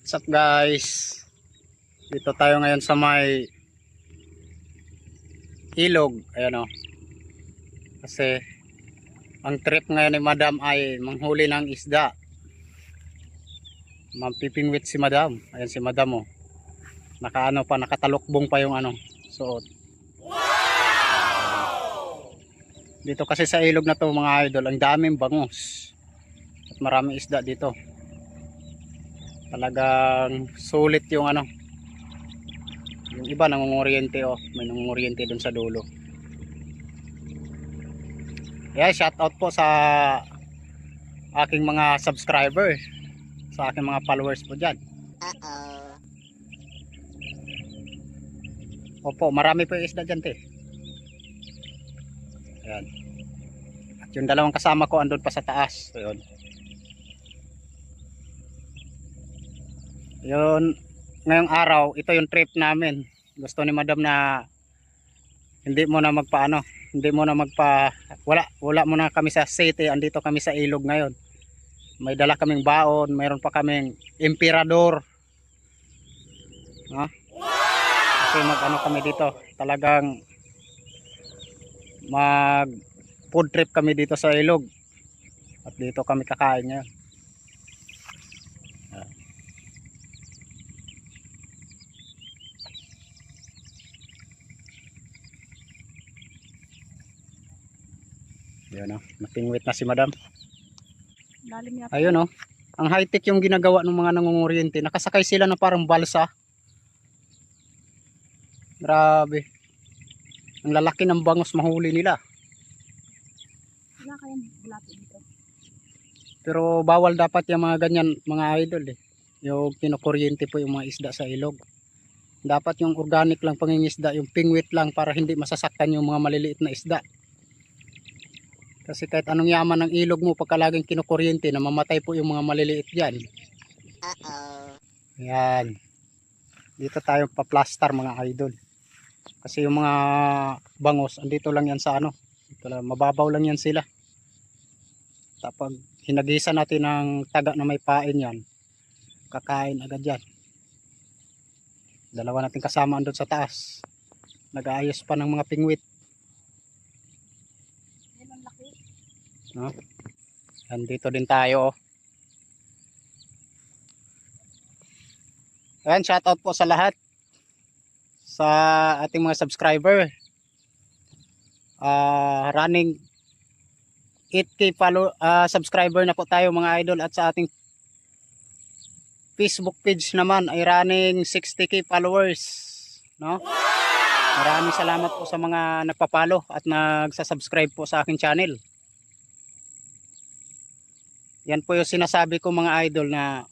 What's up guys? Dito tayo ngayon sa may ilog. Ayan o. Kasi ang trip ngayon ni Madam ay manghuli ng isda. Mampipingwit si Madam. Ayan si Madam o. Nakaano pa, nakatalukbong pa yung ano, suot. Dito kasi sa ilog na to mga idol, ang daming bangus. At maraming isda dito. Talagang sulit yung ano. Yung iba nangunguryente oh, may nangunguryente dun sa dulo. Yeah, shout out po sa aking mga subscriber, sa aking mga followers po diyan. Opo, marami po yung isda diyan, te. Ayan. At yung dalawang kasama ko andun pa sa taas. Ayun. Yun, ngayong araw, ito yung trip namin. Gusto ni Madam na hindi mo na magpaano, hindi mo na magpa wala mo na kami sa city, andito kami sa ilog ngayon. May dala kaming baon, mayroon pa kaming emperador. No? Kasi mag-ano kami dito, talagang mag food trip kami dito sa ilog. At dito kami kakain ngayon. Ayun o, napingwit na si Madam. Ayun o, ang high tech yung ginagawa ng mga nangunguryente. Nakasakay sila na parang balsa. Grabe. Ang lalaki ng bangus mahuli nila. Wala kayang bulato dito. Pero bawal dapat yung mga ganyan mga idol eh. Yung kinukuryente po yung mga isda sa ilog. Dapat yung organic lang pangingisda, yung pingwit lang para hindi masasaktan yung mga maliliit na isda. Kasi kahit anong yaman ng ilog mo pagka laging kinukuryente, namamatay po yung mga maliliit dyan. Yan. Dito tayo paplastar mga idol. Kasi yung mga bangos, andito lang yan sa ano. Dito lang, mababaw lang yan sila. Tapos hinagisa natin ng taga na may pain yan. Kakain agad yan. Dalawa natin kasama andun sa taas. Nag-aayos pa ng mga pingwit. No? Andito din tayo. Ayan, shoutout po sa lahat sa ating mga subscriber. Running 8K subscriber na po tayo mga idol, at sa ating Facebook page naman ay running 60K followers, no? Maraming salamat po sa mga nagpa-follow at nagsa-subscribe po sa aking channel. Yan po yung sinasabi ko mga idol, na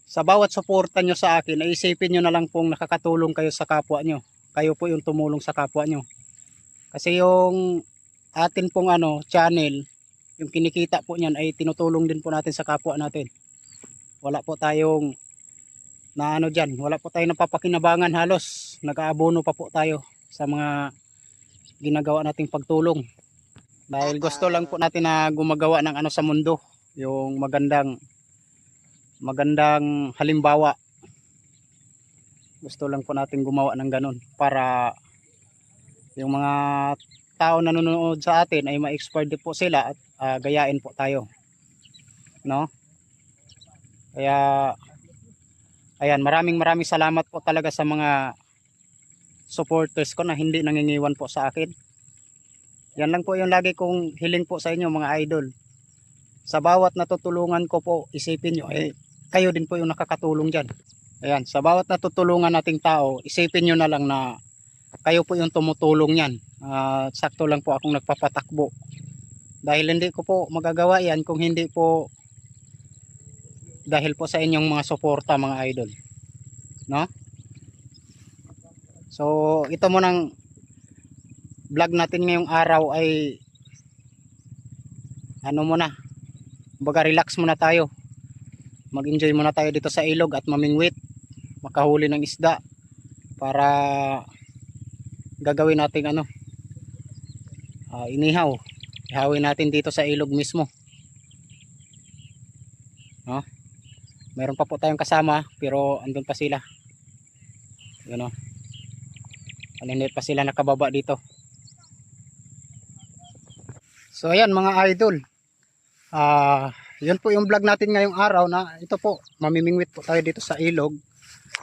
sa bawat suporta nyo sa akin, ay isipin nyo na lang pong nakakatulong kayo sa kapwa nyo. Kayo po yung tumulong sa kapwa nyo. Kasi yung atin pong channel, yung kinikita po niyan ay tinutulong din po natin sa kapwa natin. Wala po tayong dyan, wala po tayong napapakinabangan halos. Nag-aabono pa po tayo sa mga ginagawa nating pagtulong. Dahil gusto lang po natin na gumagawa ng sa mundo, yung magandang halimbawa. Gusto lang po natin gumawa ng ganun para yung mga tao na nanonood sa atin ay ma-expert din po sila at gayain po tayo. No? Kaya ayan, maraming salamat po talaga sa mga supporters ko na hindi nangingiwan po sa akin. Yan lang po yung lagi kong hiling po sa inyo mga idol. Sa bawat natutulungan ko po, isipin nyo, kayo din po yung nakakatulong dyan. Ayan, sa bawat natutulungan nating tao, isipin nyo na lang na kayo po yung tumutulong yan. Sakto lang po akong nagpapatakbo. Dahil hindi ko po magagawa yan kung hindi po dahil po sa inyong mga suporta mga idol. No? So, ito mo nang vlog natin ngayong araw ay muna, baga relax muna tayo, mag-enjoy muna tayo dito sa ilog at mamingwit, makahuli ng isda para gagawin natin inihaw, ihawin natin dito sa ilog mismo, no? Mayroon pa po tayong kasama pero andun pa sila. Yun o. Hindi pa sila nakababa dito. So ayan mga idol. Yun po yung vlog natin ngayong araw na ito po. Mamimingwit po tayo dito sa ilog.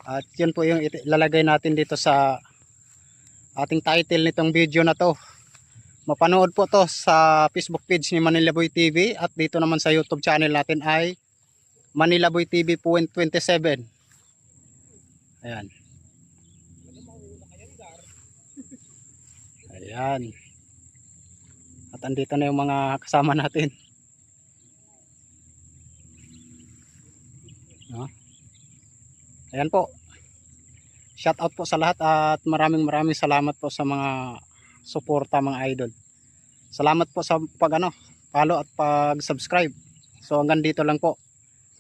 At yun po yung ilalagay natin dito sa ating title nitong video na to. Mapanood po to sa Facebook page ni Manila Boy TV. At dito naman sa YouTube channel natin ay Manila Boy TV 27. Ayan. Ayan. At andito na yung mga kasama natin. No? Ayan po. Shout out po sa lahat at maraming salamat po sa mga suporta mga idol. Salamat po sa follow at pag-subscribe. So hanggang dito lang po.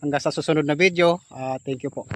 Hanggang sa susunod na video. Thank you po.